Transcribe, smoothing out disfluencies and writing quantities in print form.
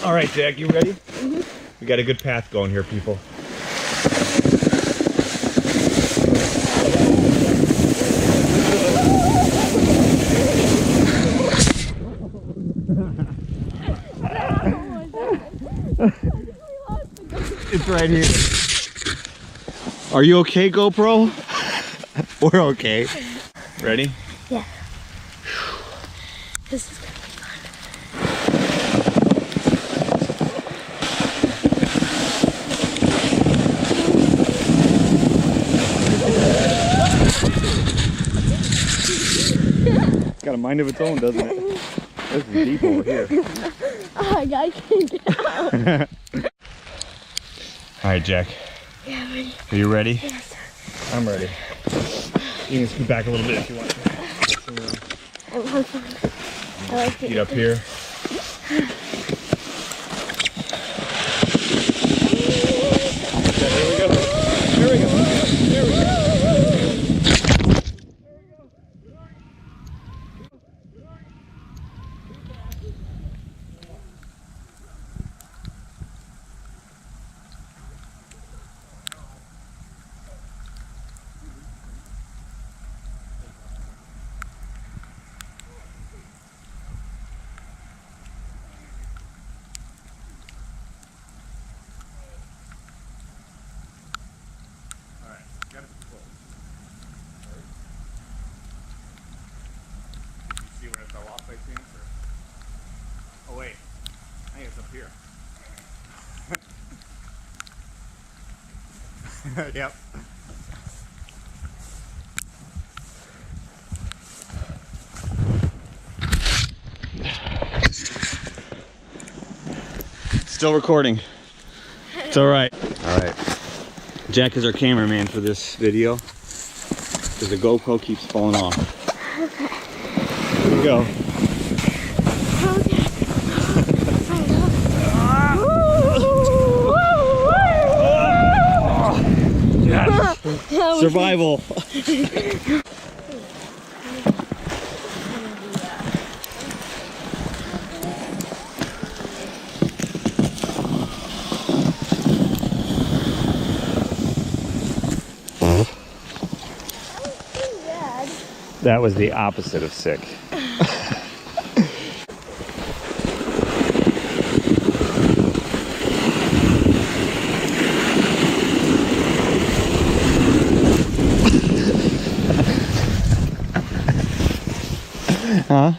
All right, Jack, you ready? We got a good path going here, people. It's right here. Are you okay, GoPro? We're okay. Ready? Yeah. This is gonna be fun. It's got a mind of its own, doesn't it? This is deep over here. Oh, I can't get out. All right, Jack. Yeah, I'm ready. Are you ready? Yes. I'm ready. You can scoot back a little bit if you want to. I want fun. I like it. Get up here. Here we go. Here we go. Here we go. Gotta be close. Did you see when it fell off by chance? Or... Oh wait, I think it's up here. Yep. Still recording. It's all right. All right. Jack is our cameraman for this video because the GoPro keeps falling off. Okay. Here we go. Yes. Survival. That was the opposite of sick. Huh?